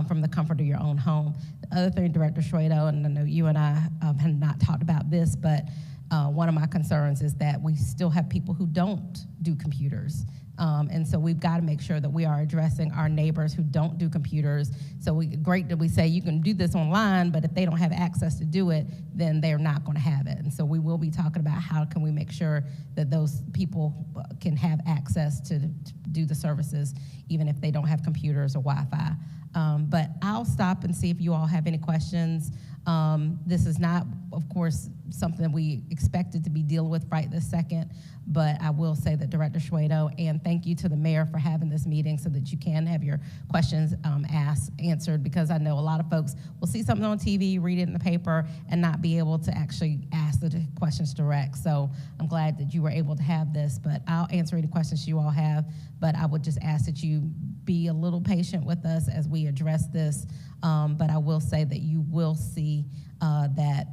from the comfort of your own home. The other thing, Director Schrader, and I know you and I have not talked about this, but one of my concerns is that we still have people who don't do computers. And so we've got to make sure that we are addressing our neighbors who don't do computers. So great that we say you can do this online, but if they don't have access to do it, then they're not going to have it. And so we will be talking about how can we make sure that those people can have access to do the services, even if they don't have computers or Wi-Fi. But I'll stop and see if you all have any questions. This is not, of course, something that we expected to be dealing with right this second, but I will say that Director Schrader, and thank you to the mayor for having this meeting so that you can have your questions answered, because I know a lot of folks will see something on TV, read it in the paper, and not be able to actually ask the questions direct. So I'm glad that you were able to have this, but I'll answer any questions you all have, but I would just ask that you be a little patient with us as we address this. But I will say that you will see that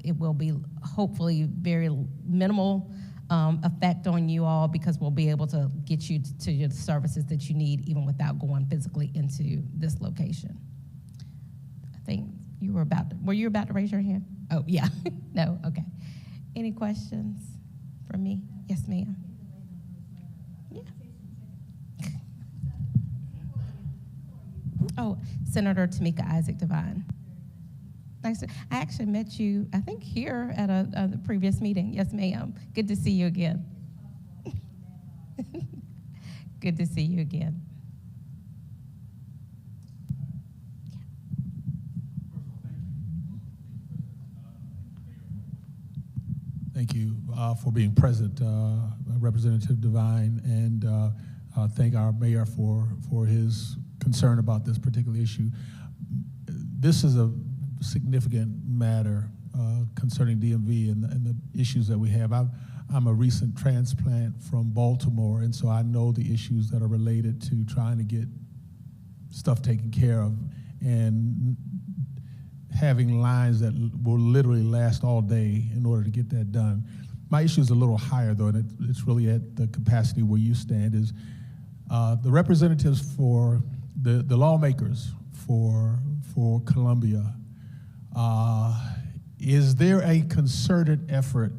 it will be hopefully very minimal effect on you all, because we'll be able to get you to your services that you need even without going physically into this location. I think you were were you about to raise your hand? Oh, yeah. No? Okay. Any questions for me? Yes, ma'am. Yeah. Oh, Senator Tamika Isaac Devine. Nice. I actually met you, I think, here at a previous meeting. Yes, ma'am. Good to see you again. Good to see you again. Thank you for being present, Representative Devine, and thank our mayor for his concern about this particular issue. This is a significant matter concerning DMV and the issues that we have. I'm a recent transplant from Baltimore, and so I know the issues that are related to trying to get stuff taken care of and having lines that will literally last all day in order to get that done. My issue is a little higher, though, and it's really at the capacity where you stand, is the representatives for the lawmakers for Columbia. Is there a concerted effort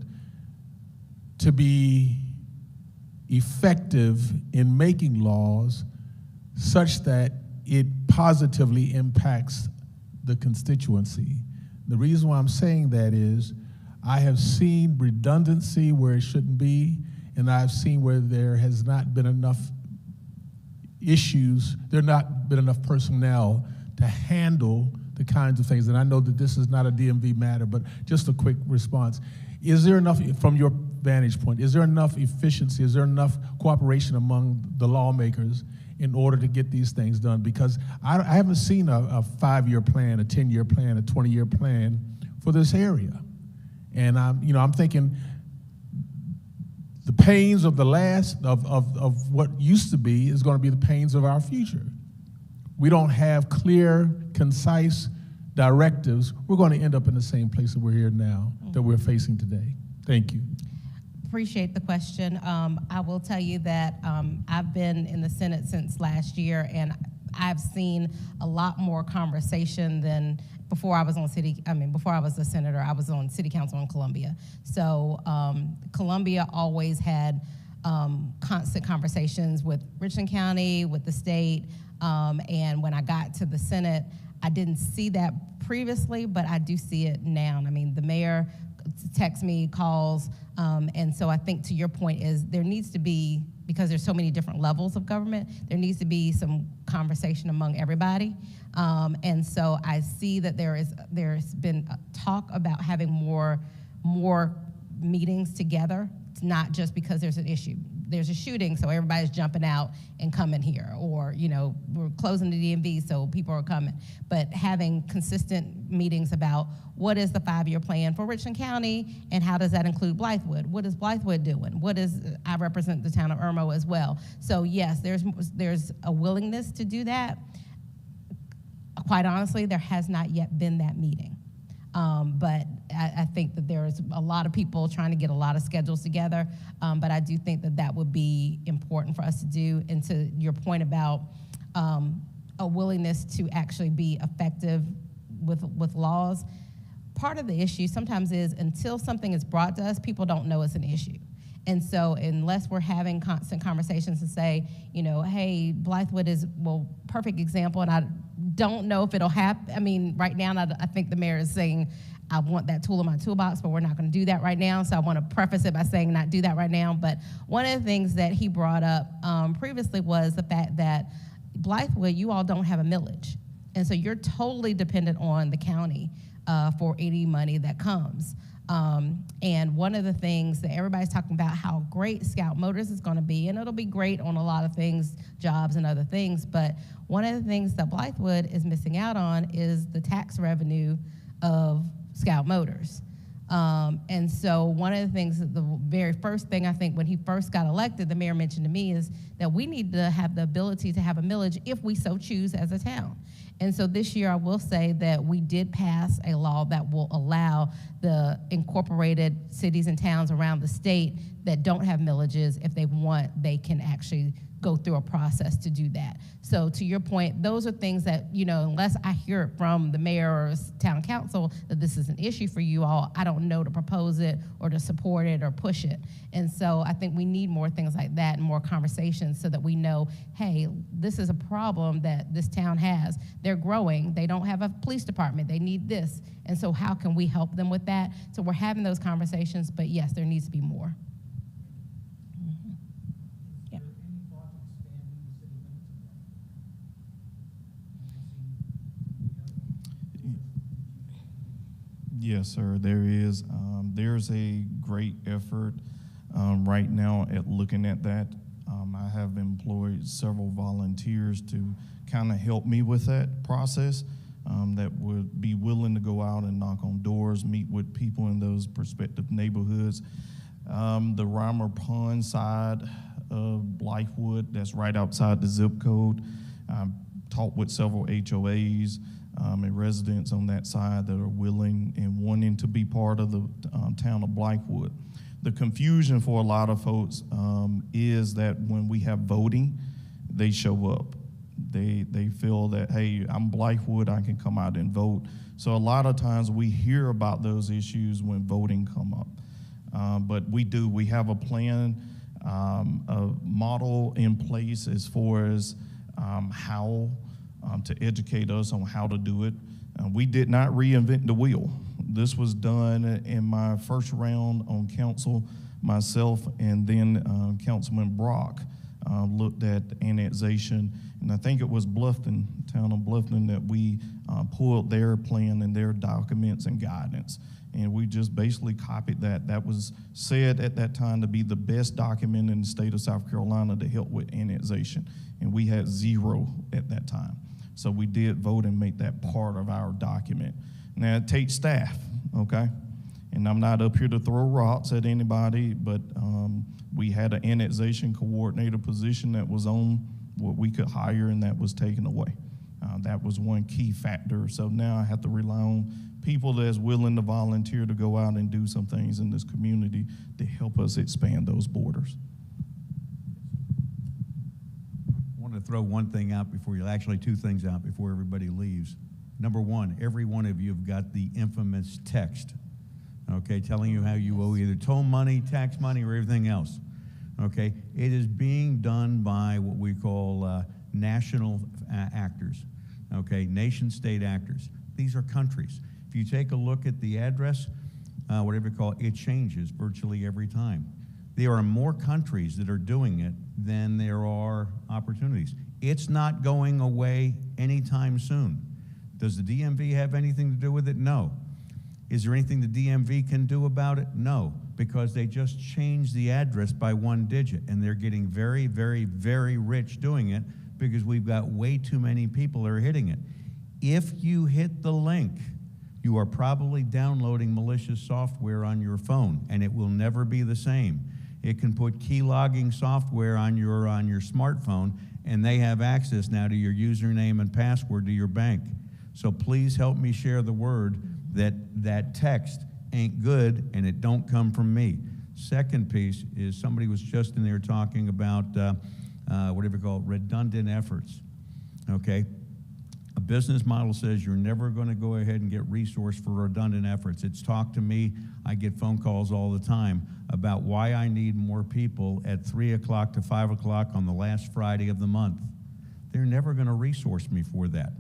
to be effective in making laws such that it positively impacts the constituency? The reason why I'm saying that is I have seen redundancy where it shouldn't be, and I've seen where there has not been enough issues, there not been enough personnel to handle the kinds of things. And I know that this is not a DMV matter, but just a quick response. Is there enough, from your vantage point, is there enough efficiency, is there enough cooperation among the lawmakers in order to get these things done? Because I haven't seen a 5-year plan, a 10-year plan, a 20-year plan for this area. And I'm thinking the pains of the last, of what used to be, is going to be the pains of our future. We don't have clear, concise directives. We're going to end up in the same place that we're here now, that we're facing today. Thank you. Appreciate the question. I will tell you that I've been in the Senate since last year, and I've seen a lot more conversation than before I was before I was a senator, I was on city council in Columbia. So Columbia always had constant conversations with Richland County, with the state, and when I got to the Senate, I didn't see that previously, but I do see it now. I mean, the mayor texts me, calls, and so I think to your point is there needs to be, because there's so many different levels of government, there needs to be some conversation among everybody. And so I see that there's been a talk about having more meetings together. It's not just because there's an issue. There's a shooting, so everybody's jumping out and coming here, or we're closing the DMV, so people are coming. But having consistent meetings about what is the 5-year plan for Richland County, and how does that include Blythewood? What is Blythewood doing? I represent the town of Irmo as well. So yes, there's a willingness to do that. Quite honestly, there has not yet been that meeting. But I think that there's a lot of people trying to get a lot of schedules together, but I do think that would be important for us to do. And to your point about a willingness to actually be effective with laws, part of the issue sometimes is until something is brought to us, people don't know it's an issue. And so unless we're having constant conversations to say, hey, Blythewood is, perfect example, and I don't know if it'll happen. I mean, right now, I think the mayor is saying, I want that tool in my toolbox, but we're not going to do that right now. So I want to preface it by saying not do that right now. But one of the things that he brought up previously was the fact that Blythewood, you all don't have a millage. And so you're totally dependent on the county for any money that comes. And one of the things that everybody's talking about how great Scout Motors is going to be, and it'll be great on a lot of things, jobs and other things, but one of the things that Blythewood is missing out on is the tax revenue of Scout Motors. And so one of the things, the very first thing I think when he first got elected, the mayor mentioned to me is that we need to have the ability to have a millage if we so choose as a town. And so this year I will say that we did pass a law that will allow the incorporated cities and towns around the state that don't have millages, if they want, they can actually go through a process to do that. So to your point, those are things that, unless I hear it from the mayor or town council that this is an issue for you all, I don't know to propose it or to support it or push it. And so I think we need more things like that and more conversations so that we know, hey, this is a problem that this town has. They're growing. They don't have a police department. They need this. And so how can we help them with that? So we're having those conversations, but yes, there needs to be more. Yes, sir, there is. There's a great effort right now at looking at that. I have employed several volunteers to kind of help me with that process, that would be willing to go out and knock on doors, meet with people in those prospective neighborhoods. The Reimer Pond side of Blythewood, that's right outside the zip code. I've talked with several HOAs and residents on that side that are willing and wanting to be part of the town of Blythewood. The confusion for a lot of folks is that when we have voting, they show up. They feel that, hey, I'm Blythewood, I can come out and vote. So a lot of times we hear about those issues when voting come up. But we have a plan, a model in place as far as how to educate us on how to do it. We did not reinvent the wheel. This was done in my first round on council, myself, and then Councilman Brock looked at annexation, and I think it was Bluffton, town of Bluffton, that we pulled their plan and their documents and guidance, and we just basically copied that. That was said at that time to be the best document in the state of South Carolina to help with annexation, and we had 0 at that time. So we did vote and make that part of our document. Now, it takes staff, okay? And I'm not up here to throw rocks at anybody, but we had an annexation coordinator position that was on what we could hire, and that was taken away. That was one key factor. So now I have to rely on people that's willing to volunteer to go out and do some things in this community to help us expand those borders. I want to throw one thing out before you, actually two things out before everybody leaves. Number one, every one of you have got the infamous text, okay, telling you how you owe either toll money, tax money, or everything else, okay? It is being done by what we call national actors, okay, nation-state actors. These are countries. If you take a look at the address, whatever you call it, it changes virtually every time. There are more countries that are doing it than there are opportunities. It's not going away anytime soon. Does the DMV have anything to do with it? No. Is there anything the DMV can do about it? No, because they just changed the address by one digit, and they're getting very, very, very rich doing it because we've got way too many people that are hitting it. If you hit the link, you are probably downloading malicious software on your phone, and it will never be the same. It can put key logging software on your smartphone, and they have access now to your username and password to your bank. So please help me share the word that that text ain't good and it don't come from me. Second piece is somebody was just in there talking about whatever you call it, redundant efforts, okay? A business model says you're never going to go ahead and get resource for redundant efforts. It's talked to me, I get phone calls all the time about why I need more people at 3 o'clock to 5 o'clock on the last Friday of the month. They're never going to resource me for that.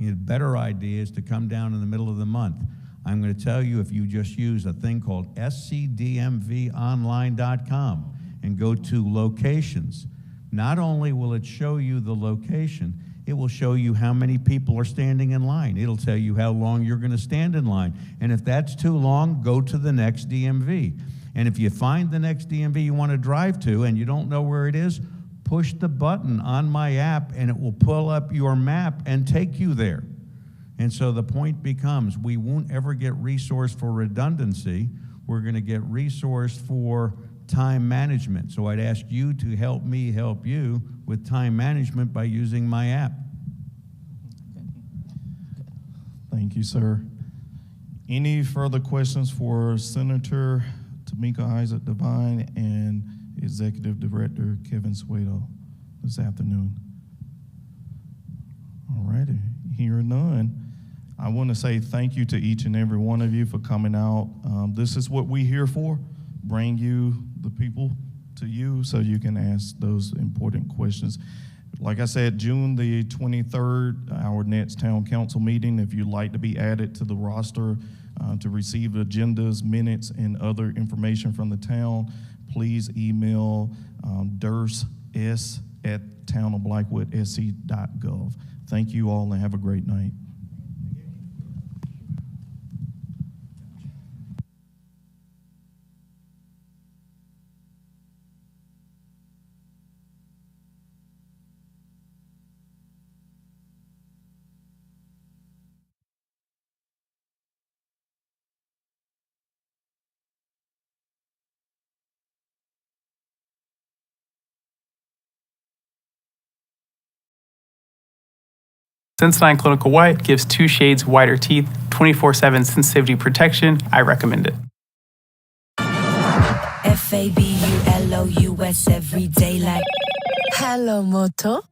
A better idea is to come down in the middle of the month. I'm going to tell you, if you just use a thing called scdmvonline.com and go to locations, not only will it show you the location, it will show you how many people are standing in line. It'll tell you how long you're going to stand in line. And if that's too long, go to the next DMV. And if you find the next DMV you want to drive to and you don't know where it is, push the button on my app and it will pull up your map and take you there. And so the point becomes, we won't ever get resource for redundancy. We're going to get resource for time management. So I'd ask you to help me help you with time management by using my app. Thank you, sir. Any further questions for Senator Tamika Isaac Devine and Executive Director Kevin Suedo this afternoon? All righty, hearing none. I want to say thank you to each and every one of you for coming out. This is what we're here for, bring you, the people, to you so you can ask those important questions. Like I said, June the 23rd, our next town council meeting. If you'd like to be added to the roster to receive agendas, minutes, and other information from the town, please email durs@townofblythewoodsc.gov. Thank you all and have a great night. Sensodyne Clinical White gives 2 shades whiter teeth, 24/7 sensitivity protection. I recommend it. FABULOUS every day like hello moto.